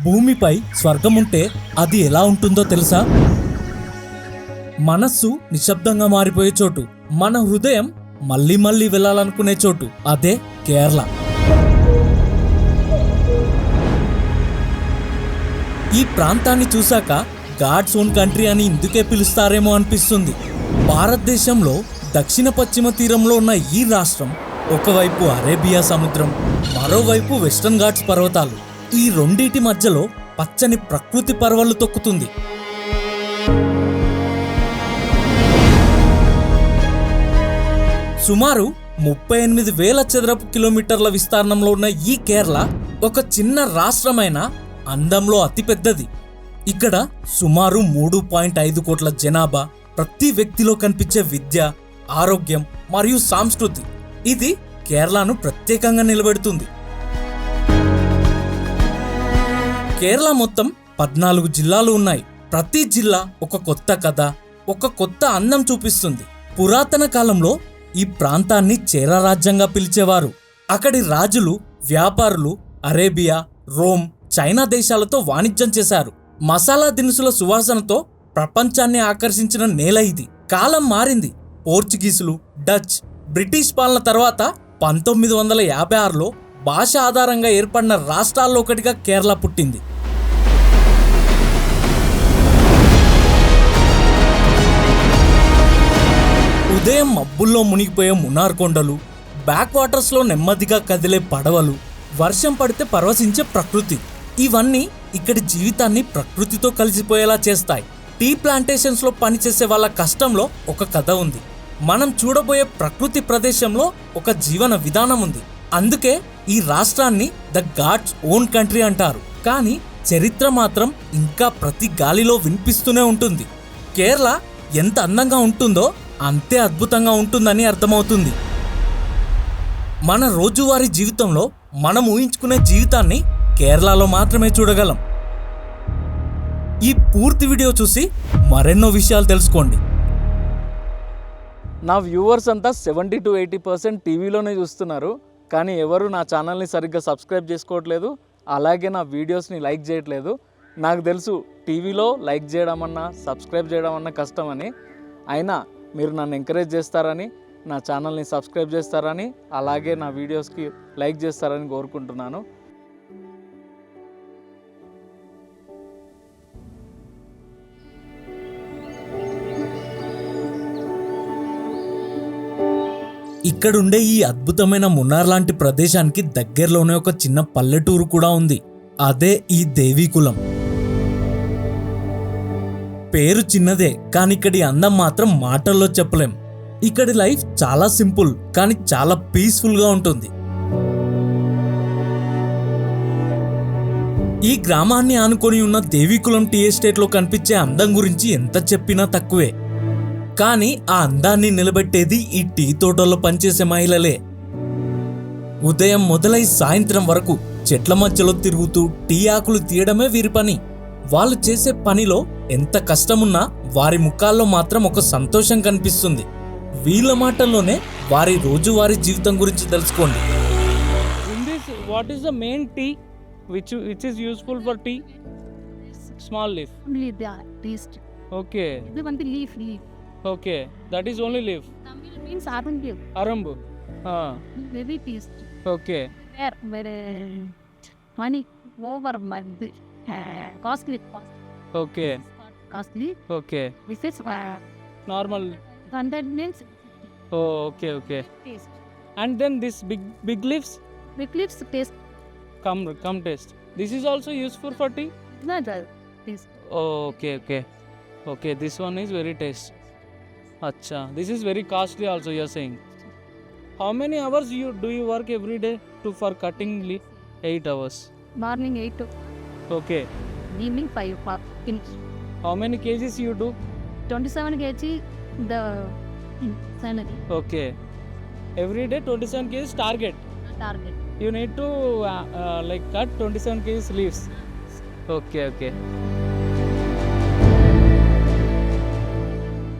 భూమిపై స్వర్గముంటే అది ఎలా ఉంటుందో తెలుసా? మనస్సు నిశ్శబ్దంగా మారిపోయే చోటు, మన హృదయం మళ్ళీ మళ్ళీ వెళ్ళాలనుకునే చోటు, అదే కేరళ. ఈ ప్రాంతాన్ని చూశాక గాడ్స్ ఓన్ కంట్రీ అని ఇందుకే పిలుస్తారేమో అనిపిస్తుంది. భారతదేశంలో దక్షిణ పశ్చిమ తీరంలో ఉన్న ఈ రాష్ట్రం ఒకవైపు అరేబియా సముద్రం, మరోవైపు వెస్టర్న్ ఘాట్స్ పర్వతాలు. ఈ రెండింటి మధ్యలో పచ్చని ప్రకృతి పర్వలు తొక్కుతుంది. సుమారు 38,000 చదరపు కిలోమీటర్ల విస్తీర్ణంలో ఉన్న ఈ కేరళ ఒక చిన్న రాష్ట్రమైన అందంలో అతిపెద్దది. ఇక్కడ సుమారు 3.5 కోట్ల జనాభా, ప్రతి వ్యక్తిలో కనిపించే విద్య, ఆరోగ్యం మరియు సంస్కృతి ఇది కేరళను ప్రత్యేకంగా నిలబెడుతుంది. కేరళ మొత్తం 14 జిల్లాలు ఉన్నాయి. ప్రతి జిల్లా ఒక కొత్త కథ, ఒక కొత్త అందం చూపిస్తుంది. పురాతన కాలంలో ఈ ప్రాంతాన్ని చేరా రాజ్యంగా పిలిచేవారు. అక్కడి రాజులు, వ్యాపారులు అరేబియా, రోమ్, చైనా దేశాలతో వాణిజ్యం చేశారు. మసాలా దినుసుల సువాసనతో ప్రపంచాన్ని ఆకర్షించిన నేల ఇది. కాలం మారింది. పోర్చుగీసులు, డచ్, బ్రిటిష్ పాలన తర్వాత 1956లో భాష ఆధారంగా ఏర్పడిన రాష్ట్రాల్లో ఒకటిగా కేరళ పుట్టింది. ఉదయం మబ్బుల్లో మునిగిపోయే మున్నార్ కొండలు, బ్యాక్ వాటర్స్లో నెమ్మదిగా కదిలే పడవలు, వర్షం పడితే పరవశించే ప్రకృతి, ఇవన్నీ ఇక్కడి జీవితాన్ని ప్రకృతితో కలిసిపోయేలా చేస్తాయి. టీ ప్లాంటేషన్స్లో పనిచేసే వాళ్ళ కష్టంలో ఒక కథ ఉంది. మనం చూడబోయే ప్రకృతి ప్రదేశంలో ఒక జీవన విధానం ఉంది. అందుకే ఈ రాష్ట్రాన్ని ద గాడ్స్ ఓన్ కంట్రీ అంటారు. కానీ చరిత్ర మాత్రం ఇంకా ప్రతి గాలిలో వినిపిస్తూనే ఉంటుంది. కేరళ ఎంత అందంగా ఉంటుందో అంతే అద్భుతంగా ఉంటుందని అర్థమవుతుంది. మన రోజువారీ జీవితంలో మనం ఊహించుకునే జీవితాన్ని కేరళలో మాత్రమే చూడగలం. ఈ పూర్తి వీడియో చూసి మరెన్నో విషయాలు తెలుసుకోండి. నా వ్యూవర్స్ అంతా 70-80% టీవీలోనే చూస్తున్నారు, కానీ ఎవరు నా ఛానల్ని సరిగ్గా సబ్స్క్రైబ్ చేసుకోవట్లేదు, అలాగే నా వీడియోస్ని లైక్ చేయట్లేదు. నాకు తెలుసు టీవీలో లైక్ చేయడం అన్నా సబ్స్క్రైబ్ చేయడం అన్నా కష్టమని, అయినా మీరు నన్ను ఎంకరేజ్ చేస్తారని, నా ఛానల్ని సబ్స్క్రైబ్ చేస్తారని, అలాగే నా వీడియోస్కి లైక్ చేస్తారని కోరుకుంటున్నాను. ఇక్కడుండే ఈ అద్భుతమైన మున్నార్ లాంటి ప్రదేశానికి దగ్గరలోనే ఒక చిన్న పల్లెటూరు కూడా ఉంది. అదే ఈ దేవీకులం. పేరు చిన్నదే, కానీ ఇక్కడి అందం మాత్రం మాటల్లో చెప్పలేం. ఇక్కడి లైఫ్ చాలా సింపుల్ కానీ చాలా పీస్ఫుల్ గా ఉంటుంది. ఈ గ్రామాన్ని ఆనుకొని ఉన్న దేవీకులం టీ ఎస్టేట్ లో కనిపించే అందం గురించి ఎంత చెప్పినా తక్కువే. కానీ ఆ అందాన్ని నిలబెట్టేది ఈ టీ తోటల్లో పనిచేసే మహిళలే. ఉదయం మొదలై సాయంత్రం వరకు చెట్ల మధ్యలో తిరుగుతూ టీ ఆకులు తీయడమే వీరి పని. వాళ్ళు చేసే పనిలో ఎంత కష్టమున్నా వారి ముఖాల్లో మాత్రం ఒక సంతోషం కనిపిస్తుంది. వీళ్ళ మాటల్లోనే వారి రోజువారీ జీవితం గురించి తెలుసుకోండి. What is the main tea which is useful for tea? Small leaf. Only the taste. Okay. The one the leaf. Okay. That is only leaf. Tamil means arum leaf. Arambu. Very tasty. Okay. Very money over month. Costly. Okay. Costly. Okay. This is Normal. 100 means Oh, okay. taste. And then this big leaves Big leaves taste. come taste. This is also useful for tea? No, the taste. Oh, okay. This one is very tasty. Acha. This is very costly also, you are saying. How many hours do you work every day for cutting leaf? 8 hours. Morning 8 to Okay. evening 5 o'clock. Finish. How many kgs you do? 27 kg the salary Okay. Every day 27 kgs target. target. You need to like cut 27 kgs leaves. Okay.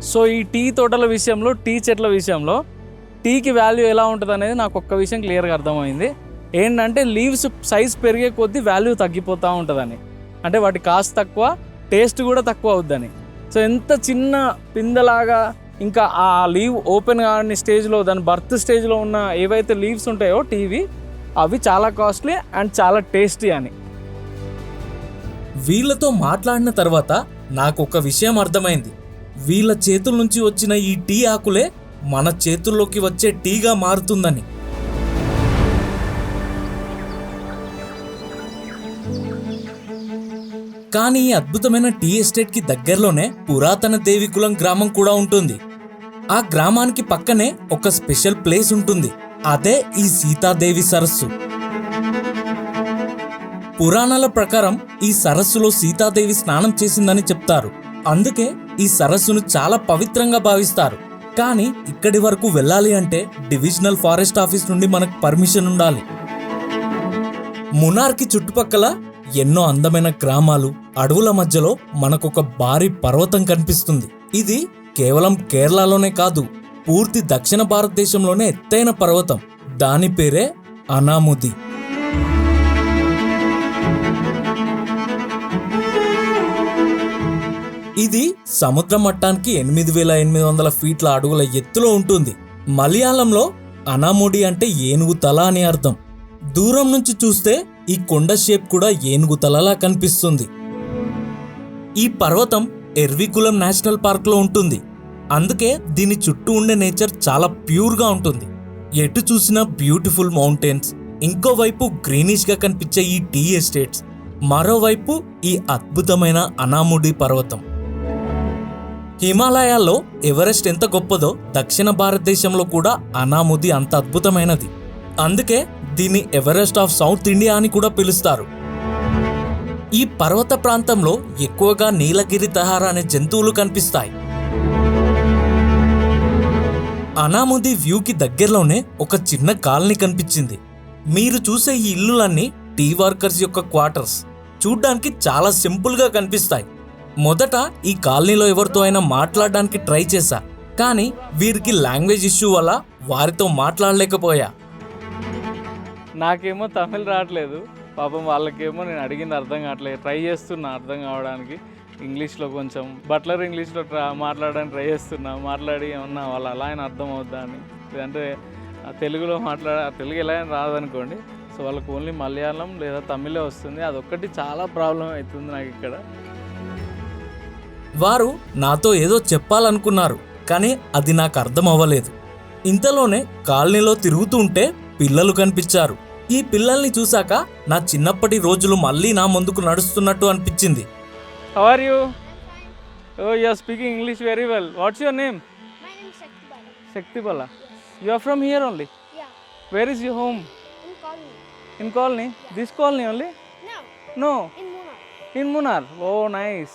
So ఈ tea తోటల విషయంలో, tea చెట్ల విషయంలో టీకి value ఎలా ఉంటుంది అనేది నాకు ఒక్క విషయం క్లియర్గా అర్థమైంది. ఏంటంటే లీవ్స్ సైజ్ పెరిగే కొద్దీ వాల్యూ తగ్గిపోతూ ఉంటుందని, అంటే వాటి కాస్ట్ తక్కువ, టేస్ట్ కూడా తక్కువ అవుద్దని. సో ఎంత చిన్న పిందలాగా ఇంకా ఆ లీవ్ ఓపెన్ కాని స్టేజ్లో, దాని బర్త్ స్టేజ్లో ఉన్న ఏవైతే లీవ్స్ ఉంటాయో టీవీ, అవి చాలా కాస్ట్లీ అండ్ చాలా టేస్టీ అని. వీళ్ళతో మాట్లాడిన తర్వాత నాకు ఒక విషయం అర్థమైంది. వీళ్ళ చేతుల నుంచి వచ్చిన ఈ టీ ఆకులే మన చేతుల్లోకి వచ్చే టీగా మారుతుందని. కానీ ఈ అద్భుతమైన టీ ఎస్టేట్కి దగ్గరలోనే పురాతన దేవికులం గ్రామం కూడా ఉంటుంది. ఆ గ్రామానికి పక్కనే ఒక స్పెషల్ ప్లేస్ ఉంటుంది, అదే ఈ సీతాదేవి సరస్సు. పురాణాల ప్రకారం ఈ సరస్సులో సీతాదేవి స్నానం చేసిందని చెప్తారు. అందుకే ఈ సరస్సును చాలా పవిత్రంగా భావిస్తారు. కానీ ఇక్కడి వరకు వెళ్ళాలి అంటే డివిజనల్ ఫారెస్ట్ ఆఫీస్ నుండి మనకు పర్మిషన్ ఉండాలి. మునార్కి చుట్టుపక్కల ఎన్నో అందమైన గ్రామాలు, అడవుల మధ్యలో మనకొక భారీ పర్వతం కనిపిస్తుంది. ఇది కేవలం కేరళలోనే కాదు, పూర్తి దక్షిణ భారతదేశంలోనే ఎత్తైన పర్వతం. దాని పేరే అనాముది. ఇది సముద్ర మట్టానికి 8800 ఫీట్ల అడుగుల ఎత్తులో ఉంటుంది. మలయాళంలో అనాముడి అంటే ఏనుగు తల అని అర్థం. దూరం నుంచి చూస్తే ఈ కొండ షేప్ కూడా ఏనుగు తలలా కనిపిస్తుంది. ఈ పర్వతం ఎర్వికులం నేషనల్ పార్క్లో ఉంటుంది. అందుకే దీని చుట్టూ ఉండే నేచర్ చాలా ప్యూర్గా ఉంటుంది. ఎటు చూసినా బ్యూటిఫుల్ మౌంటైన్స్, ఇంకోవైపు గ్రీనిష్గా కనిపించే ఈ టీ ఎస్టేట్స్, మరోవైపు ఈ అద్భుతమైన అనాముడి పర్వతం. హిమాలయాల్లో ఎవరెస్ట్ ఎంత గొప్పదో దక్షిణ భారతదేశంలో కూడా అనాముది అంత అద్భుతమైనది. అందుకే దీన్ని ఎవరెస్ట్ ఆఫ్ సౌత్ ఇండియా అని కూడా పిలుస్తారు. ఈ పర్వత ప్రాంతంలో ఎక్కువగా నీలగిరి తహార అనే జంతువులు కనిపిస్తాయి. అనాముది వ్యూకి దగ్గరలోనే ఒక చిన్న కాలనీ కనిపించింది. మీరు చూసే ఈ ఇల్లులన్నీ టీ వర్కర్స్ యొక్క క్వార్టర్స్. చూడ్డానికి చాలా సింపుల్గా కనిపిస్తాయి. మొదట ఈ కాలనీలో ఎవరితో అయినా మాట్లాడడానికి ట్రై చేశా, కానీ వీరికి లాంగ్వేజ్ ఇష్యూ వల్ల వారితో మాట్లాడలేకపోయా. నాకేమో తమిళ్ రావట్లేదు, పాపం వాళ్ళకేమో నేను అడిగింది అర్థం కావట్లేదు. ట్రై చేస్తున్నా అర్థం కావడానికి. ఇంగ్లీష్లో కొంచెం బట్లర్ ఇంగ్లీష్లో మాట్లాడడానికి ట్రై చేస్తున్నా. మాట్లాడి ఏమన్నా వాళ్ళు అలా అయినా అర్థం అవుద్దా అని. లేదంటే తెలుగులో తెలుగు ఎలా అయినా రాదనుకోండి. సో వాళ్ళకి ఓన్లీ మలయాళం లేదా తమిళే వస్తుంది. అదొక్కటి చాలా ప్రాబ్లం అవుతుంది నాకు ఇక్కడ. వారు నాతో ఏదో చెప్పాలనుకున్నారు, కానీ అది నాకు అర్థం అవ్వలేదు. ఇంతలోనే కాలనీలో తిరుగుతూ ఉంటే పిల్లలు కనిపించారు. ఈ పిల్లల్ని చూశాక నా చిన్నప్పటి రోజులు మళ్ళీ నా ముందుకు నడుస్తున్నట్టు అనిపించింది. How are you? Oh you are speaking English very well. What's your name? My name is Shaktibala. Shaktibala. You are from here only? Yeah, Where is your home? in colony. In colony? This colony only? No, No. in Munnar. In Munnar. Oh, nice.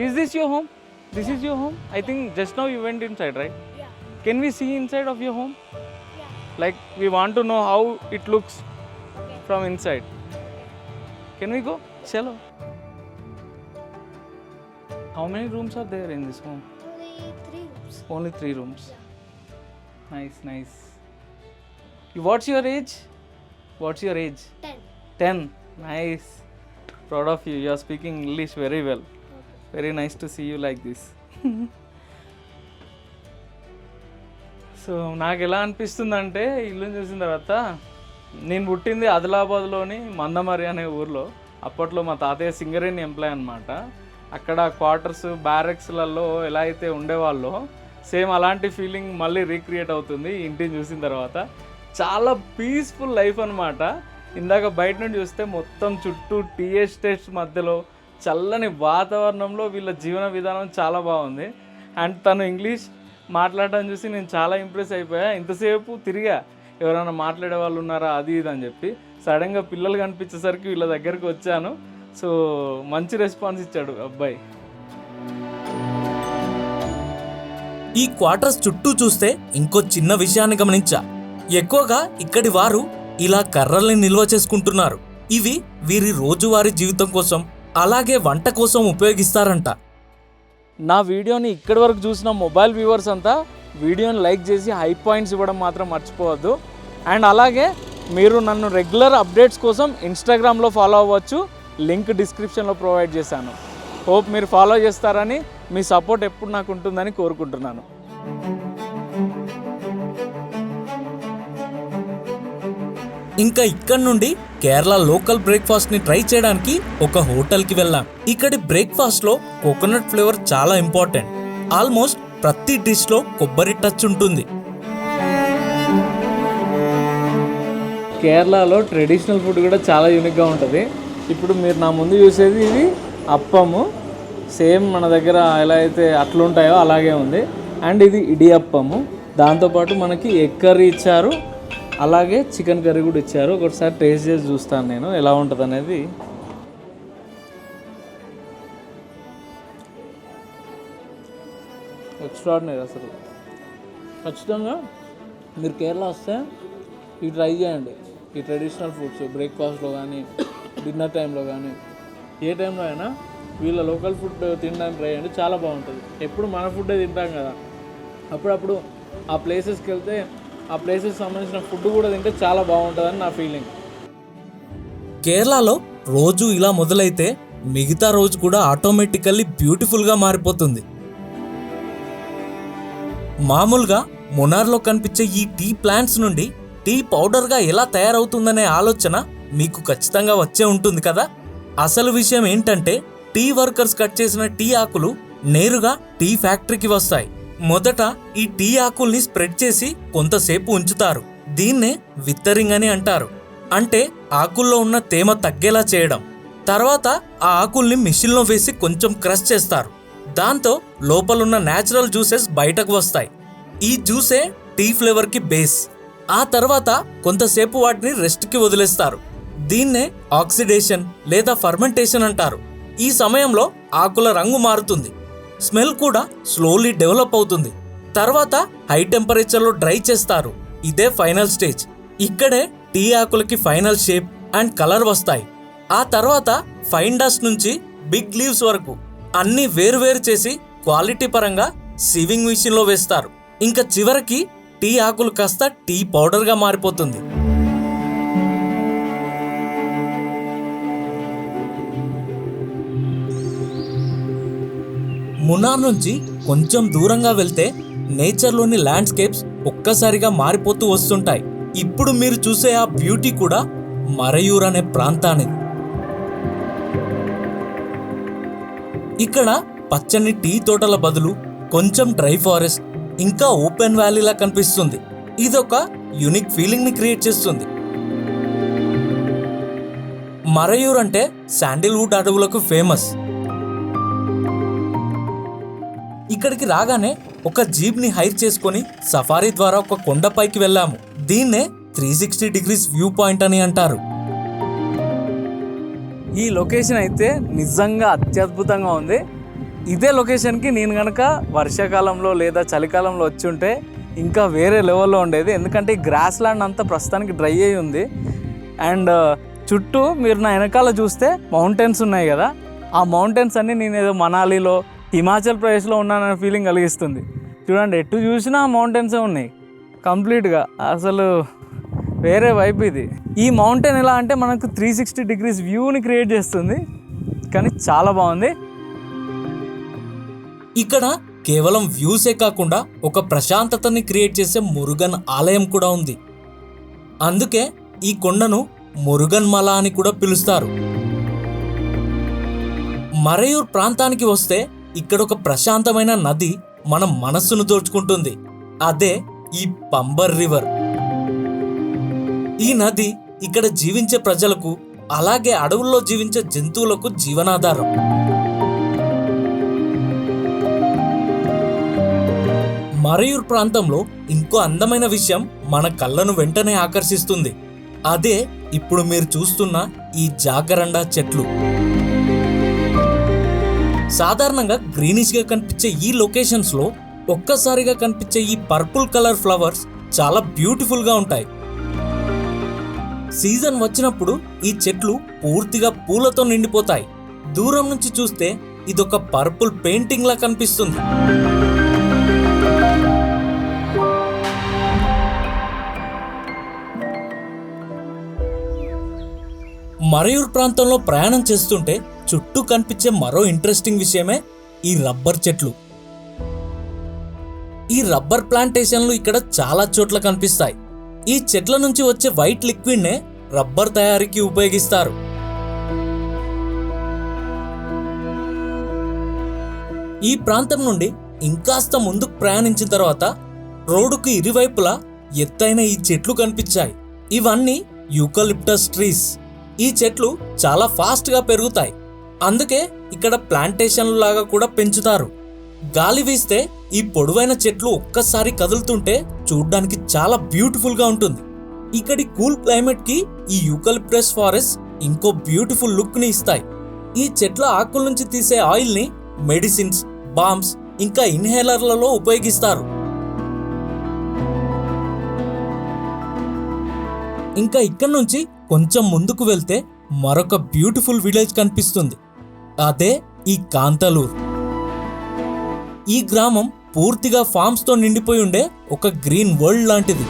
Is this your home? This is your home? I think just now you went inside, right? Yeah, Can we see inside of your home? yeah. Like we want to know how it looks Okay. from inside. Can we go? Chalo. How many rooms are there in this home? Only 3 rooms. Only 3 rooms. Nice, nice. What's your age? What's your age? 10. 10. Nice. Proud of you. You are speaking English very well. Very nice to see you like this. So నాకు ఎలా అనిపిస్తుందంటే ఇల్లు చూసిన తర్వాత, నేను పుట్టింది ఆదిలాబాద్లోని మందమరి అనే ఊర్లో. అప్పట్లో మా తాతయ్య సింగరేణి ఎంప్లాయ్ అనమాట. అక్కడ క్వార్టర్స్, బ్యారెక్స్లలో ఎలా అయితే ఉండేవాళ్ళో సేమ్ అలాంటి ఫీలింగ్ మళ్ళీ రీక్రియేట్ అవుతుంది ఈ ఇంటిని చూసిన తర్వాత. చాలా పీస్ఫుల్ లైఫ్ అనమాట. ఇందాక బయట నుండి చూస్తే మొత్తం చుట్టూ టీ ఎస్టేట్స్ మధ్యలో చల్లని వాతావరణంలో వీళ్ళ జీవన విధానం చాలా బాగుంది. అండ్ తను ఇంగ్లీష్ మాట్లాడడం చూసి నేను చాలా ఇంప్రెస్ అయిపోయా. ఇంతసేపు తిరిగా ఎవరైనా మాట్లాడే వాళ్ళు ఉన్నారా అది ఇది అని చెప్పి. సడన్గా పిల్లలు కనిపించేసరికి వీళ్ళ దగ్గరికి వచ్చాను. సో మంచి రెస్పాన్స్ ఇచ్చాడు అబ్బాయి. ఈ క్వార్టర్స్ చుట్టూ చూస్తే ఇంకో చిన్న విషయాన్ని గమనించా. ఎక్కువగా ఇక్కడి వారు ఇలా కర్రల్ని నిల్వ చేసుకుంటున్నారు. ఇవి వీరి రోజువారీ జీవితం కోసం, అలాగే వంట కోసం ఉపయోగిస్తారంట. నా వీడియోని ఇక్కడి వరకు చూసిన మొబైల్ వ్యూవర్స్ అంతా వీడియోని లైక్ చేసి హై పాయింట్స్ ఇవ్వడం మాత్రం మర్చిపోవద్దు. అండ్ అలాగే మీరు నన్ను రెగ్యులర్ అప్డేట్స్ కోసం ఇన్స్టాగ్రామ్లో ఫాలో అవ్వచ్చు, లింక్ డిస్క్రిప్షన్లో ప్రొవైడ్ చేశాను. హోప్ మీరు ఫాలో చేస్తారని, మీ సపోర్ట్ ఎప్పుడు నాకు ఉంటుందని కోరుకుంటున్నాను. ఇంకా ఇక్కడ నుండి కేరళ లోకల్ బ్రేక్ఫాస్ట్ ని ట్రై చేయడానికి ఒక హోటల్ కి వెళ్ళాం. ఇక్కడి బ్రేక్ఫాస్ట్ లో కోకోనట్ ఫ్లేవర్ చాలా ఇంపార్టెంట్. ఆల్మోస్ట్ ప్రతి డిష్ లో కొబ్బరి టచ్ ఉంటుంది. కేరళలో ట్రెడిషనల్ ఫుడ్ కూడా చాలా యూనిక్గా ఉంటుంది. ఇప్పుడు మీరు నా ముందు చూసేది ఇది అప్పము, సేమ్ మన దగ్గర ఎలా అయితే అట్లుంటాయో అలాగే ఉంది. అండ్ ఇది ఇడియప్పము, దాంతోపాటు మనకి ఎగ్ కర్రీ ఇచ్చారు, అలాగే చికెన్ కర్రీ కూడా ఇచ్చారు. ఒకసారి టేస్ట్ చేసి చూస్తాను నేను ఎలా ఉంటుంది అనేది. ఎక్స్ట్రాడినరీ అసలు. ఖచ్చితంగా మీరు కేరళ వస్తే ఇవి ట్రై చేయండి. ఈ ట్రెడిషనల్ ఫుడ్స్ బ్రేక్ఫాస్ట్లో కానీ, డిన్నర్ టైంలో కానీ, ఏ టైంలో అయినా వీళ్ళ లోకల్ ఫుడ్ తినడానికి ట్రై చేయండి. చాలా బాగుంటుంది. ఎప్పుడు మన ఫుడ్డే తింటాం కదా, అప్పుడప్పుడు ఆ ప్లేసెస్కి వెళ్తే ఆ ప్లేసెస్ సంబంధించిన ఫుడ్ కూడా తింటే చాలా బాగుంటుందని నా ఫీలింగ్. కేరళలో రోజు ఇలా మొదలైతే మిగతా రోజు కూడా ఆటోమేటికల్లీ బ్యూటిఫుల్గా మారిపోతుంది. మామూలుగా మునార్లో కనిపించే ఈ టీ ప్లాంట్స్ నుండి టీ పౌడర్గా ఎలా తయారవుతుందనే ఆలోచన మీకు ఖచ్చితంగా వచ్చే ఉంటుంది కదా. అసలు విషయం ఏంటంటే టీ వర్కర్స్ కట్ చేసిన టీ ఆకులు నేరుగా టీ ఫ్యాక్టరీకి వస్తాయి. మొదట ఈ టీ ఆకుల్ని స్ప్రెడ్ చేసి కొంతసేపు ఉంచుతారు. దీన్నే విత్తరింగ్ అని అంటారు. అంటే ఆకుల్లో ఉన్న తేమ తగ్గేలా చేయడం. తర్వాత ఆ ఆకుల్ని మిషన్లో వేసి కొంచెం క్రష్ చేస్తారు. దాంతో లోపలున్న న్యాచురల్ జ్యూసెస్ బయటకు వస్తాయి. ఈ జ్యూసే టీ ఫ్లేవర్కి బేస్. ఆ తర్వాత కొంతసేపు వాటిని రెస్ట్కి వదిలేస్తారు. దీన్నే ఆక్సిడేషన్ లేదా ఫర్మెంటేషన్ అంటారు. ఈ సమయంలో ఆకుల రంగు మారుతుంది, స్మెల్ కూడా స్లోలీ డెవలప్ అవుతుంది. తర్వాత హై టెంపరేచర్లో డ్రై చేస్తారు. ఇదే ఫైనల్ స్టేజ్. ఇక్కడే టీ ఆకులకి ఫైనల్ షేప్ అండ్ కలర్ వస్తాయి. ఆ తర్వాత ఫైన్ డస్ట్ నుంచి బిగ్ లీవ్స్ వరకు అన్ని వేరువేరు చేసి క్వాలిటీ పరంగా సివింగ్ మిషన్లో వేస్తారు. ఇంకా చివరికి టీ ఆకులు కాస్త టీ పౌడర్గా మారిపోతుంది. మునార్ నుంచి కొంచెం దూరంగా వెళ్తే నేచర్లోని ల్యాండ్స్కేప్స్ ఒక్కసారిగా మారిపోతూ వస్తుంటాయి. ఇప్పుడు మీరు చూసే ఆ బ్యూటీ కూడా మరయూర్ అనే ప్రాంతానిది. ఇక్కడ పచ్చని టీ తోటల బదులు కొంచెం డ్రై ఫారెస్ట్ ఇంకా ఓపెన్ వ్యాలీలా కనిపిస్తుంది. ఇదొక యూనిక్ ఫీలింగ్ ని క్రియేట్ చేస్తుంది. మరయూర్ అంటే శాండిల్వుడ్ అడవులకు ఫేమస్. ఇక్కడికి రాగానే ఒక జీప్ ని హైర్ చేసుకొని సఫారీ ద్వారా ఒక కొండపైకి వెళ్ళాము. దీన్నే 360 డిగ్రీస్ వ్యూ పాయింట్ అని అంటారు. ఈ లొకేషన్ అయితే నిజంగా అత్యద్భుతంగా ఉంది. ఇదే లొకేషన్కి నేను కనుక వర్షాకాలంలో లేదా చలికాలంలో వచ్చి ఉంటే ఇంకా వేరే లెవెల్లో ఉండేది. ఎందుకంటే ఈ గ్రాస్ ల్యాండ్ అంతా ప్రస్తుతానికి డ్రై అయి ఉంది. అండ్ చుట్టూ మీరు నా వెనకాల చూస్తే మౌంటైన్స్ ఉన్నాయి కదా, ఆ మౌంటైన్స్ అన్నీ నేను ఏదో మనాలిలో హిమాచల్ ప్రదేశ్లో ఉన్నాననే ఫీలింగ్ కలిగిస్తుంది. చూడండి, ఎటు చూసినా మౌంటైన్సే ఉన్నాయి కంప్లీట్గా. అసలు వేరే వైపు ఇది. ఈ మౌంటైన్ ఎలా అంటే మనకు 360 డిగ్రీస్ వ్యూని క్రియేట్ చేస్తుంది. కానీ చాలా బాగుంది. ఇక్కడ కేవలం వ్యూసే కాకుండా ఒక ప్రశాంతతని క్రియేట్ చేసే మురుగన్ ఆలయం కూడా ఉంది. అందుకే ఈ కొండను మురుగన్ మల అని కూడా పిలుస్తారు. మరయూర్ ప్రాంతానికి వస్తే ఇక్కడ ఒక ప్రశాంతమైన నది మన మనస్సును దోచుకుంటుంది. అదే ఈ పంబర్ రివర్. ఈ నది ఇక్కడ జీవించే ప్రజలకు, అలాగే అడవుల్లో జీవించే జంతువులకు జీవనాధారం. మరయూర్ ప్రాంతంలో ఇంకో అందమైన విషయం మన కళ్ళను వెంటనే ఆకర్షిస్తుంది. అదే ఇప్పుడు మీరు చూస్తున్న ఈ జాగరండా చెట్లు. సాధారణంగా గ్రీనిష్ గా కనిపించే ఈ లొకేషన్స్ లో ఒక్కసారిగా కనిపించే ఈ పర్పుల్ కలర్ ఫ్లవర్స్ చాలా బ్యూటిఫుల్ గా ఉంటాయి. సీజన్ వచ్చినప్పుడు ఈ చెట్లు పూర్తిగా పూలతో నిండిపోతాయి. దూరం నుంచి చూస్తే ఇదొక పర్పుల్ పెయింటింగ్ లా కనిపిస్తుంది. మరయూర్ ప్రాంతంలో ప్రయాణం చేస్తుంటే చుట్టూ కనిపించే మరో ఇంట్రెస్టింగ్ విషయమే ఈ రబ్బర్ చెట్లు. ఈ రబ్బర్ ప్లాంటేషన్లు ఇక్కడ చాలా చోట్ల కనిపిస్తాయి. ఈ చెట్ల నుంచి వచ్చే వైట్ లిక్విడ్ నే రబ్బర్ తయారీకి ఉపయోగిస్తారు. ఈ ప్రాంతం నుండి ఇంకాస్త ముందుకు ప్రయాణించిన తర్వాత రోడ్డుకు ఇరువైపులా ఎత్తైన ఈ చెట్లు కనిపించాయి. ఇవన్నీ యూకలిప్టస్ ట్రీస్. ఈ చెట్లు చాలా ఫాస్ట్ గా పెరుగుతాయి, అందుకే ఇక్కడ ప్లాంటేషన్లు లాగా కూడా పెంచుతారు. గాలి వీస్తే ఈ పొడవైన చెట్లు ఒక్కసారి కదులుతుంటే చూడ్డానికి చాలా బ్యూటిఫుల్ గా ఉంటుంది. ఇక్కడి కూల్ క్లైమేట్ కి ఈ యూకలిప్టస్ ఫారెస్ట్ ఇంకో బ్యూటిఫుల్ లుక్ ని ఇస్తాయి. ఈ చెట్ల ఆకుల నుంచి తీసే ఆయిల్ ని మెడిసిన్స్, బాంబ్స్ ఇంకా ఇన్హేలర్లలో ఉపయోగిస్తారు. ఇంకా ఇక్కడ నుంచి కొంచెం ముందుకు వెళ్తే మరొక బ్యూటిఫుల్ విలేజ్ కనిపిస్తుంది. అదే ఈ కాంతలూర్. ఈ గ్రామం పూర్తిగా ఫార్మ్స్ తో నిండిపోయి ఉండే ఒక గ్రీన్ వరల్డ్ లాంటిది.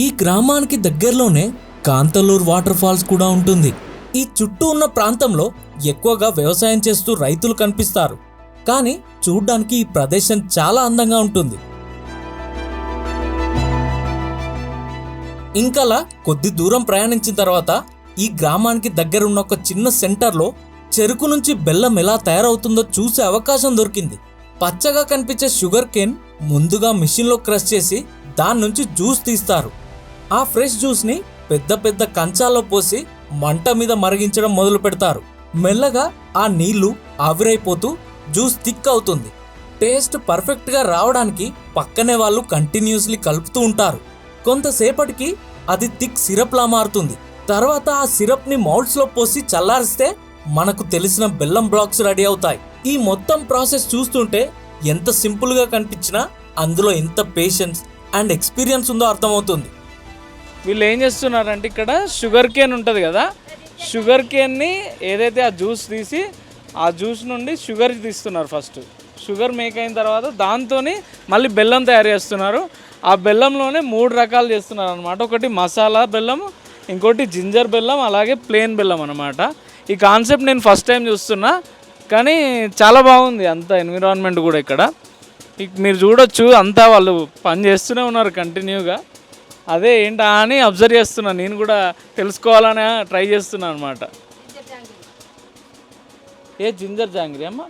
ఈ గ్రామానికి దగ్గరలోనే కాంతలూర్ వాటర్ ఫాల్స్ కూడా ఉంటుంది. ఈ చుట్టూ ఉన్న ప్రాంతంలో ఎక్కువగా వ్యవసాయం చేస్తూ రైతులు కనిపిస్తారు, కానీ చూడ్డానికి ఈ ప్రదేశం చాలా అందంగా ఉంటుంది. ఇంకలా కొద్ది దూరం ప్రయాణించిన తర్వాత ఈ గ్రామానికి దగ్గరున్న ఒక చిన్న సెంటర్లో చెరుకు నుంచి బెల్లం ఎలా తయారవుతుందో చూసే అవకాశం దొరికింది. పచ్చగా కనిపించే షుగర్ కేన్ ముందుగా మిషన్లో క్రష్ చేసి దాని నుంచి జ్యూస్ తీస్తారు. ఆ ఫ్రెష్ జ్యూస్ని పెద్ద పెద్ద కంచాల్లో పోసి మంట మీద మరిగించడం మొదలు పెడతారు. మెల్లగా ఆ నీళ్లు ఆవిరైపోతూ జ్యూస్ థిక్ అవుతుంది. టేస్ట్ పర్ఫెక్ట్గా రావడానికి పక్కనే వాళ్ళు కంటిన్యూస్లీ కలుపుతూ ఉంటారు. కొంతసేపటికి అది థిక్ సిరప్లా మారుతుంది. తర్వాత ఆ సిరప్ని మౌల్డ్స్లో పోసి చల్లారిస్తే మనకు తెలిసిన బెల్లం బ్లాక్స్ రెడీ అవుతాయి. ఈ మొత్తం ప్రాసెస్ చూస్తుంటే ఎంత సింపుల్గా కనిపించినా అందులో ఎంత పేషెన్స్ అండ్ ఎక్స్పీరియన్స్ ఉందో అర్థమవుతుంది. వీళ్ళు ఏం చేస్తున్నారంటే ఇక్కడ షుగర్ కేన్ ఉంటుంది కదా, షుగర్ కేన్ని ఏదైతే ఆ జ్యూస్ తీసి ఆ జ్యూస్ నుండి షుగర్ తీస్తున్నారు. ఫస్ట్ షుగర్ మేక్ అయిన తర్వాత దాంతో మళ్ళీ బెల్లం తయారు చేస్తున్నారు. ఆ బెల్లంలోనే 3 రకాలు చేస్తున్నారు అనమాట. ఒకటి మసాలా బెల్లం, ఇంకోటి జింజర్ బెల్లం, అలాగే ప్లెయిన్ బెల్లం అనమాట. ఈ కాన్సెప్ట్ నేను ఫస్ట్ టైం చూస్తున్నా, కానీ చాలా బాగుంది అంతా ఎన్విరాన్మెంట్ కూడా. ఇక్కడ మీరు చూడొచ్చు అంతా వాళ్ళు పని చేస్తూనే ఉన్నారు కంటిన్యూగా. అదే ఏంటా అని అబ్జర్వ్ చేస్తున్నా, నేను కూడా తెలుసుకోవాలని ట్రై చేస్తున్నాను అనమాట. ఏ జింజర్ జాంగ్రీ అమ్మ,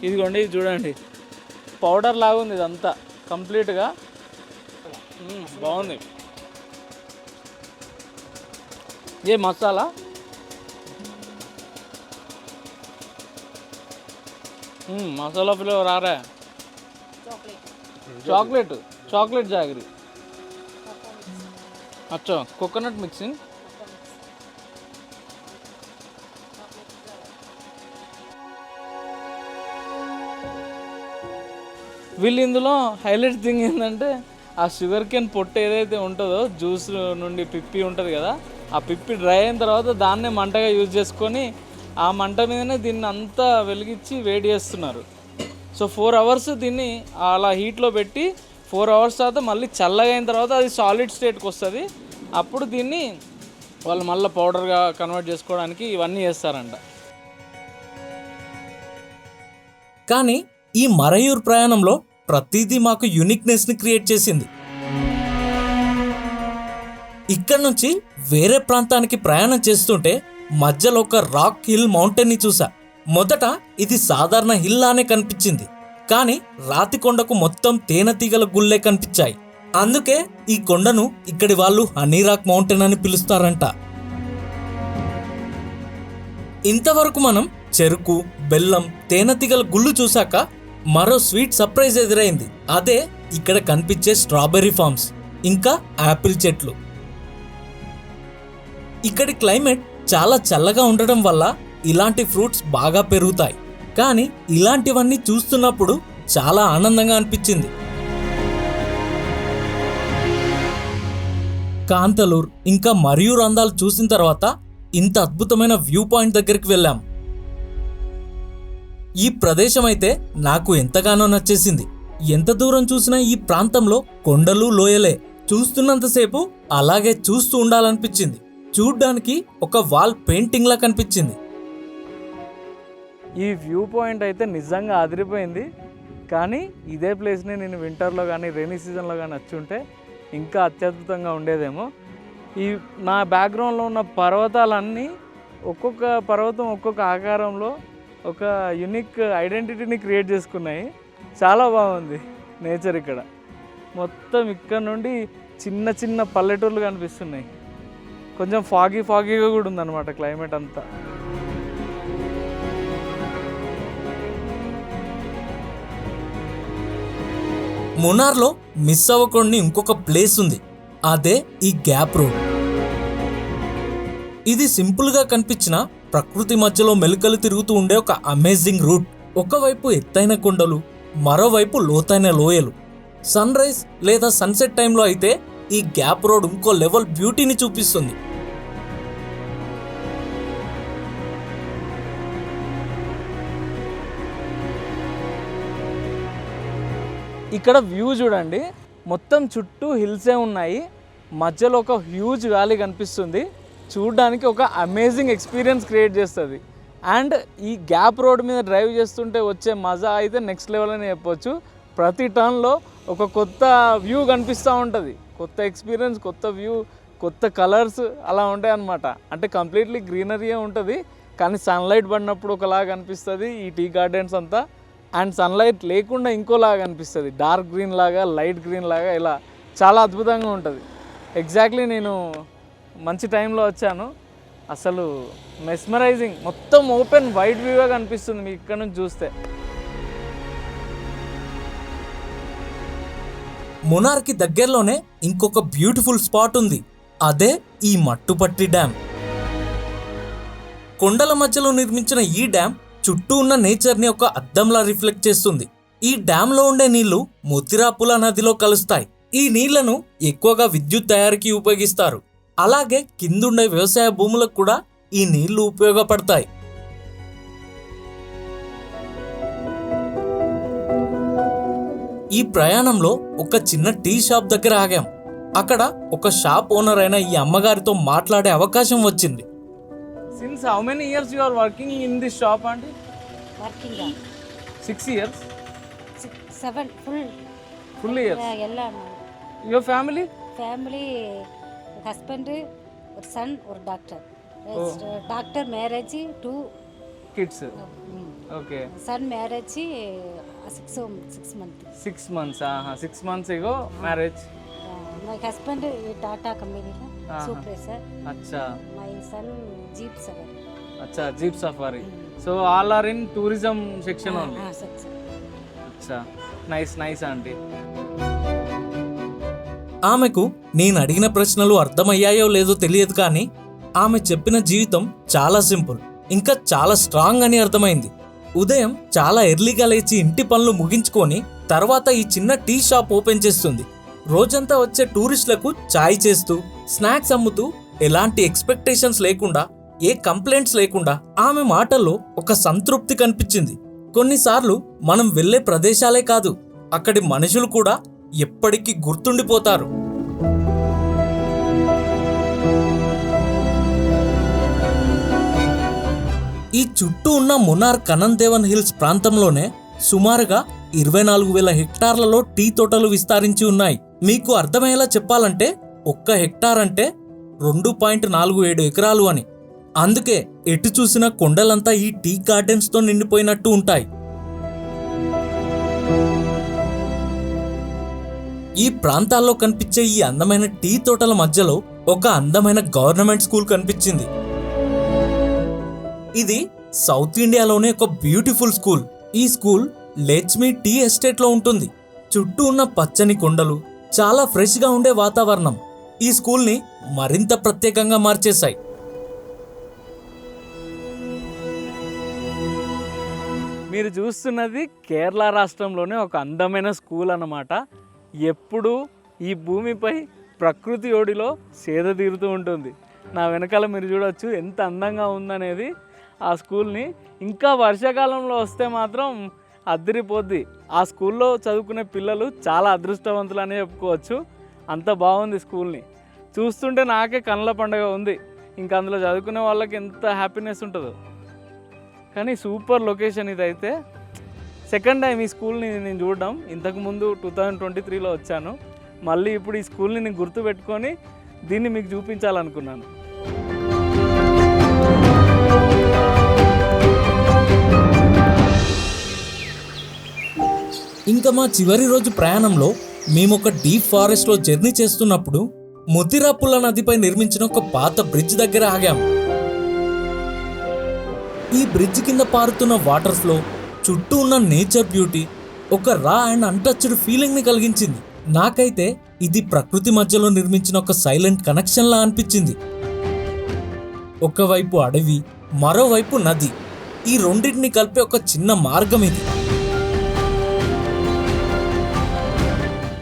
ఇదిగోండి, ఇది చూడండి, పౌడర్ లాగా ఉంది ఇదంతా కంప్లీట్గా. బాగుంది. ఏ మసాలా, మసాలా ఫ్లేవర్ ఆ रहा है. चॉकलेट जागरी. अच्छा, कोकोनट मिक्सिंग. వీళ్ళు ఇందులో హైలైట్ థింగ్ ఏంటంటే ఆ షుగర్ కేన్ పొట్టు ఏదైతే ఉంటుందో జ్యూస్ నుండి పిప్పి ఉంటుంది కదా, ఆ పిప్పి డ్రై అయిన తర్వాత దాన్నే మంటగా యూజ్ చేసుకొని ఆ మంట మీదనే దీన్ని అంతా వెలిగించి వేడి చేస్తున్నారు. సో 4 అవర్స్ దీన్ని అలా హీట్లో పెట్టి 4 అవర్స్ తర్వాత మళ్ళీ చల్లగా అయిన తర్వాత అది సాలిడ్ స్టేట్కి వస్తుంది. అప్పుడు దీన్ని వాళ్ళు మళ్ళీ పౌడర్గా కన్వర్ట్ చేసుకోవడానికి ఇవన్నీ చేస్తారంట. కానీ ఈ మరయూర్ ప్రయాణంలో ప్రతిదీ మాకు యూనిక్నెస్ని క్రియేట్ చేసింది. ఇక్కడ నుంచి వేరే ప్రాంతానికి ప్రయాణం చేస్తుంటే మధ్యలో ఒక రాక్ హిల్ మౌంటైన్ని చూసా. మొదట ఇది సాధారణ హిల్ లానే కనిపించింది, కానీ రాతి కొండకు మొత్తం తేనెతీగల గుళ్ళే కనిపించాయి. అందుకే ఈ కొండను ఇక్కడి వాళ్ళు హనీరాక్ మౌంటైన్ అని పిలుస్తారంట. ఇంతవరకు మనం చెరుకు, బెల్లం, తేనెతీగల గుళ్ళు చూశాక మరో స్వీట్ సర్ప్రైజ్ ఎదురైంది. అదే ఇక్కడ కనిపించే స్ట్రాబెర్రీ ఫార్మ్స్ ఇంకా యాపిల్ చెట్లు. ఇక్కడి క్లైమేట్ చాలా చల్లగా ఉండడం వల్ల ఇలాంటి ఫ్రూట్స్ బాగా పెరుగుతాయి. కానీ ఇలాంటివన్నీ చూస్తున్నప్పుడు చాలా ఆనందంగా అనిపించింది. కాంతలూర్ ఇంకా మరయూర్ అందాలు చూసిన తర్వాత ఇంత అద్భుతమైన వ్యూ పాయింట్ దగ్గరికి వెళ్ళాం. ఈ ప్రదేశం అయితే నాకు ఎంతగానో నచ్చేసింది. ఎంత దూరం చూసినా ఈ ప్రాంతంలో కొండలు, లోయలే. చూస్తున్నంతసేపు అలాగే చూస్తూ ఉండాలనిపించింది. చూడ్డానికి ఒక వాల్ పెయింటింగ్ లా కనిపించింది. ఈ వ్యూ పాయింట్ అయితే నిజంగా అదిరిపోయింది. కానీ ఇదే ప్లేస్ని నేను వింటర్లో కానీ రైనీ సీజన్లో కానీ వచ్చి ఉంటే ఇంకా అత్యద్భుతంగా ఉండేదేమో. ఈ నా బ్యాక్గ్రౌండ్లో ఉన్న పర్వతాలన్నీ ఒక్కొక్క పర్వతం ఒక్కొక్క ఆకారంలో ఒక యునిక్ ఐడెంటిటీని క్రియేట్ చేసుకున్నాయి. చాలా బాగుంది నేచర్ ఇక్కడ. మొత్తం ఇక్కడ నుండి చిన్న చిన్న పల్లెటూర్లు కనిపిస్తున్నాయి. కొంచెం ఫాగీగా కూడా ఉందన్నమాట క్లైమేట్ అంతా. మునార్లో మిస్ అవ్వకుండా ఇంకొక ప్లేస్ ఉంది. అదే ఈ గ్యాప్ రోడ్. ఇది సింపుల్ గా కనిపించిన ప్రకృతి మధ్యలో మెలికలు తిరుగుతూ ఉండే ఒక అమేజింగ్ రూట్. ఒకవైపు ఎత్తైన కొండలు, మరోవైపు లోతైన లోయలు. సన్ రైజ్ లేదా సన్సెట్ టైంలో అయితే ఈ గ్యాప్ రోడ్ ఇంకో లెవెల్ బ్యూటీని చూపిస్తుంది. ఇక్కడ వ్యూ చూడండి, మొత్తం చుట్టూ హిల్సే ఉన్నాయి. మధ్యలో ఒక హ్యూజ్ వ్యాలీ కనిపిస్తుంది. చూడడానికి ఒక అమేజింగ్ ఎక్స్పీరియన్స్ క్రియేట్ చేస్తుంది. అండ్ ఈ గ్యాప్ రోడ్ మీద డ్రైవ్ చేస్తుంటే వచ్చే మజా అయితే నెక్స్ట్ లెవెల్ అని చెప్పొచ్చు. ప్రతి టర్న్లో ఒక కొత్త వ్యూ కనిపిస్తూ ఉంటుంది. కొత్త ఎక్స్పీరియన్స్, కొత్త వ్యూ, కొత్త కలర్స్ అలా ఉంటాయి అన్నమాట. అంటే కంప్లీట్లీ గ్రీనరీయే ఉంటుంది, కానీ సన్లైట్ పడినప్పుడు ఒకలాగా అనిపిస్తుంది ఈ టీ గార్డెన్స్ అంతా. అండ్ సన్లైట్ లేకుండా ఇంకోలాగా అనిపిస్తుంది, డార్క్ గ్రీన్ లాగా, లైట్ గ్రీన్ లాగా, ఇలా చాలా అద్భుతంగా ఉంటుంది. ఎగ్జాక్ట్లీ నేను మంచి టైంలో వచ్చాను. అసలు మెస్మరైజింగ్, మొత్తం ఓపెన్ వైడ్ వ్యూగా కనిపిస్తుంది మీకు ఇక్కడ నుంచి చూస్తే. మునార్కి దగ్గరలోనే ఇంకొక బ్యూటిఫుల్ స్పాట్ ఉంది. అదే ఈ మట్టుపట్టి డ్యామ్. కొండల మధ్యలో నిర్మించిన ఈ డ్యామ్ చుట్టూ ఉన్న నేచర్ని ఒక అద్దంలా రిఫ్లెక్ట్ చేస్తుంది. ఈ డ్యాంలో ఉండే నీళ్లు మొతిరాపుల నదిలో కలుస్తాయి. ఈ నీళ్లను ఎక్కువగా విద్యుత్ తయారీకి ఉపయోగిస్తారు. అలాగే కిందుండే వ్యవసాయ భూములకు కూడా ఈ నీళ్లు ఉపయోగపడతాయి. ఈ ప్రయాణంలో ఒక చిన్న టీ షాప్ దగ్గర ఆగాం. అక్కడ ఒక షాప్ ఓనర్ అయిన ఈ అమ్మగారితో మాట్లాడే అవకాశం వచ్చింది. Since how many years you are working in this shop, aunty? Working 6 years? 7 Full years? ಎಲ್ಲ Your family? ಫ್ಯಾಮಿಲಿ ಹಸ್ಬೆಂಡ್ ஒரு son ஒரு doctor doctor marriage 2 Kids? Okay. son marriage 6 months 6 months, 6 months ago marriage. my husband Tata company supervisor. Acha. my son jeep safari. Acha, jeep safari. So all are in tourism section only. Acha, nice aunty. ఆమెకు నేను అడిగిన ప్రశ్నలు అర్థమయ్యాయో లేదో తెలియదు, కానీ ఆమె చెప్పిన జీవితం చాలా సింపుల్, ఇంకా చాలా స్ట్రాంగ్ అని అర్థమైంది. ఉదయం చాలా ఎర్లీగా లేచి ఇంటి పనులు ముగించుకొని తర్వాత ఈ చిన్న టీ షాప్ ఓపెన్ చేస్తుంది. రోజంతా వచ్చే టూరిస్టులకు చాయ్ చేస్తూ, స్నాక్స్ అమ్ముతూ, ఎలాంటి ఎక్స్పెక్టేషన్స్ లేకుండా, ఏ కంప్లైంట్స్ లేకుండా ఆమె మాటల్లో ఒక సంతృప్తి కనిపించింది. కొన్నిసార్లు మనం వెళ్ళే ప్రదేశాలే కాదు, అక్కడి మనుషులు కూడా ఎప్పటికీ గుర్తుండిపోతారు. ఈ చుట్టూ ఉన్న మునార్ కనందేవన్ హిల్స్ ప్రాంతంలోనే సుమారుగా 24,000 హెక్టార్లలో టీ తోటలు విస్తరించి ఉన్నాయి. మీకు అర్థమయ్యేలా చెప్పాలంటే 1 హెక్టార్ అంటే 2.47 ఎకరాలు అని. అందుకే ఎటు చూసిన కొండలంతా ఈ టీ గార్డెన్స్ తో నిండిపోయినట్టు ఉంటాయి. ఈ ప్రాంతాల్లో కనిపించే ఈ అందమైన టీ తోటల మధ్యలో ఒక అందమైన గవర్నమెంట్ స్కూల్ కనిపించింది. ఇది సౌత్ ఇండియాలోనే ఒక బ్యూటిఫుల్ స్కూల్. ఈ స్కూల్ లెచ్మి టీ ఎస్టేట్ లో ఉంటుంది. చుట్టూ ఉన్న పచ్చని కొండలు, చాలా ఫ్రెష్ గా ఉండే వాతావరణం ఈ స్కూల్ ని మరింత ప్రత్యేకంగా మార్చేశాయి. మీరు చూస్తున్నది కేరళ రాష్ట్రంలోనే ఒక అందమైన స్కూల్ అన్నమాట. ఎప్పుడు ఈ భూమిపై ప్రకృతి ఒడిలో సేద తీరుతూ ఉంటుంది. నా వెనకాల మీరు చూడొచ్చు ఎంత అందంగా ఉందనేది ఆ స్కూల్ని. ఇంకా వర్షాకాలంలో వస్తే మాత్రం అదిరిపోద్ది. ఆ స్కూల్లో చదువుకునే పిల్లలు చాలా అదృష్టవంతులు అని చెప్పుకోవచ్చు. అంత బాగుంది స్కూల్ని చూస్తుంటే నాకే కళ్ళ పండుగ ఉంది. ఇంకా అందులో చదువుకునే వాళ్ళకి ఎంత హ్యాపీనెస్ ఉంటుందో. కానీ సూపర్ లొకేషన్ ఇదైతే. సెకండ్ టైం ఈ స్కూల్ని నేను చూడడం. ఇంతకుముందు 2023లో వచ్చాను. మళ్ళీ ఇప్పుడు ఈ స్కూల్ని నేను గుర్తుపెట్టుకొని దీన్ని మీకు చూపించాలనుకున్నాను. ఇంకా మా చివరి రోజు ప్రయాణంలో మేము ఒక డీప్ ఫారెస్ట్లో జర్నీ చేస్తున్నప్పుడు ముతిరాపుల్ల నదిపై నిర్మించిన ఒక పాత బ్రిడ్జ్ దగ్గర ఆగాం. ఈ బ్రిడ్జ్ కింద పారుతున్న వాటర్ ఫ్లో, చుట్టూ ఉన్న నేచర్ బ్యూటీ ఒక రా అండ్ అన్టచ్డ్ ఫీలింగ్ ని కలిగించింది. నాకైతే ఇది ప్రకృతి మధ్యలో నిర్మించిన ఒక సైలెంట్ కనెక్షన్ లా అనిపించింది. ఒకవైపు అడవి, మరోవైపు నది, ఈ రెండింటిని కలిపే ఒక చిన్న మార్గం ఇది.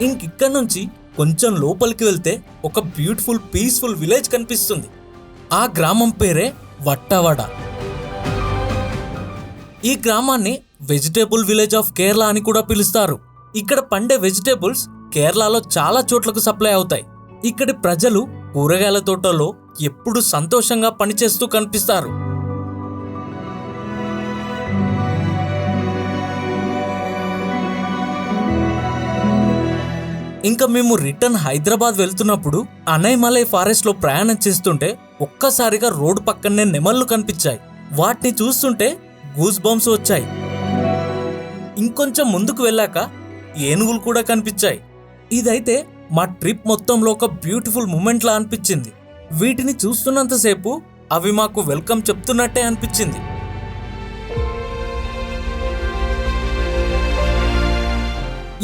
ఇంకిక్కడి నుంచి కొంచెం లోపలికి వెళ్తే ఒక బ్యూటిఫుల్ పీస్ఫుల్ విలేజ్ కనిపిస్తుంది. ఆ గ్రామం పేరే వట్టవడ. ఈ గ్రామాన్ని వెజిటేబుల్ విలేజ్ ఆఫ్ కేరళ అని కూడా పిలుస్తారు. ఇక్కడ పండే వెజిటేబుల్స్ కేరళలో చాలా చోట్లకు సప్లై అవుతాయి. ఇక్కడి ప్రజలు కూరగాయల తోటలో ఎప్పుడు సంతోషంగా పనిచేస్తూ కనిపిస్తారు. ఇంకా మేము రిటర్న్ హైదరాబాద్ వెళ్తున్నప్పుడు అనైమలై ఫారెస్ట్ లో ప్రయాణం చేస్తుంటే ఒక్కసారిగా రోడ్డు పక్కనే నెమళ్ళు కనిపించాయి. వాటిని చూస్తుంటే గూస్ బంప్స్ వచ్చాయి. ఇంకొంచెం ముందుకు వెళ్ళాక ఏనుగులు కూడా కనిపించాయి. ఇదైతే మా ట్రిప్ మొత్తంలో ఒక బ్యూటిఫుల్ మూమెంట్ లా అనిపించింది. వీటిని చూస్తున్నంతసేపు అవి మాకు వెల్కమ్ చెప్తున్నట్టే అనిపించింది.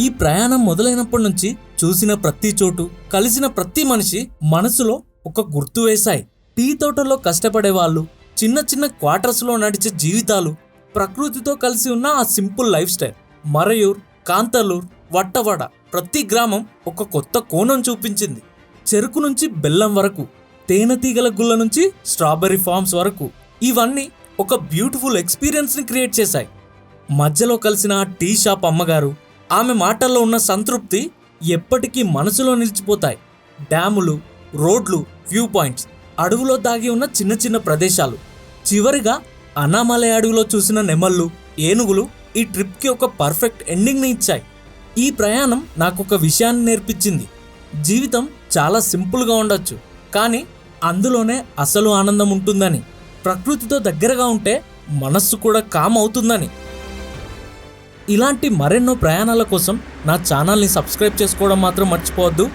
ఈ ప్రయాణం మొదలైనప్పటి నుంచి చూసిన ప్రతి చోటు, కలిసిన ప్రతి మనిషి మనసులో ఒక గుర్తు వేశాయి. టీ తోటల్లో కష్టపడే వాళ్ళు, చిన్న చిన్న క్వార్టర్స్లో నడిచే జీవితాలు, ప్రకృతితో కలిసి ఉన్న ఆ సింపుల్ లైఫ్ స్టైల్. మరయూర్, కాంతలూర్, వట్టవడ ప్రతి గ్రామం ఒక కొత్త కోణం చూపించింది. చెరుకు నుంచి బెల్లం వరకు, తేనెటీగల గుళ్ళ నుంచి స్ట్రాబెర్రీ ఫార్మ్స్ వరకు, ఇవన్నీ ఒక బ్యూటిఫుల్ ఎక్స్పీరియన్స్ని క్రియేట్ చేశాయి. మధ్యలో కలిసిన ఆ టీ షాప్ అమ్మగారు, ఆమె మాటల్లో ఉన్న సంతృప్తి ఎప్పటికీ మనసులో నిలిచిపోతాయి. డ్యాములు, రోడ్లు, వ్యూ పాయింట్స్, అడవులో దాగి ఉన్న చిన్న చిన్న ప్రదేశాలు, చివరిగా అనామలై అడవిలో చూసిన నెమళ్ళు, ఏనుగులు ఈ ట్రిప్కి ఒక పర్ఫెక్ట్ ఎండింగ్ని ఇచ్చాయి. ఈ ప్రయాణం నాకు ఒక విషయాన్ని నేర్పించింది. జీవితం చాలా సింపుల్గా ఉండొచ్చు, కానీ అందులోనే అసలు ఆనందం ఉంటుందని. ప్రకృతితో దగ్గరగా ఉంటే మనస్సు కూడా కామ్ అవుతుందని. ఇలాంటి మరెన్నో ప్రయాణాల కోసం నా ఛానల్ని సబ్స్క్రైబ్ చేసుకోవడం మాత్రం మర్చిపోవద్దు.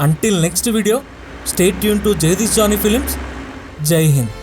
Until next video, stay tuned to Jagadish Johnny films. Jai Hind.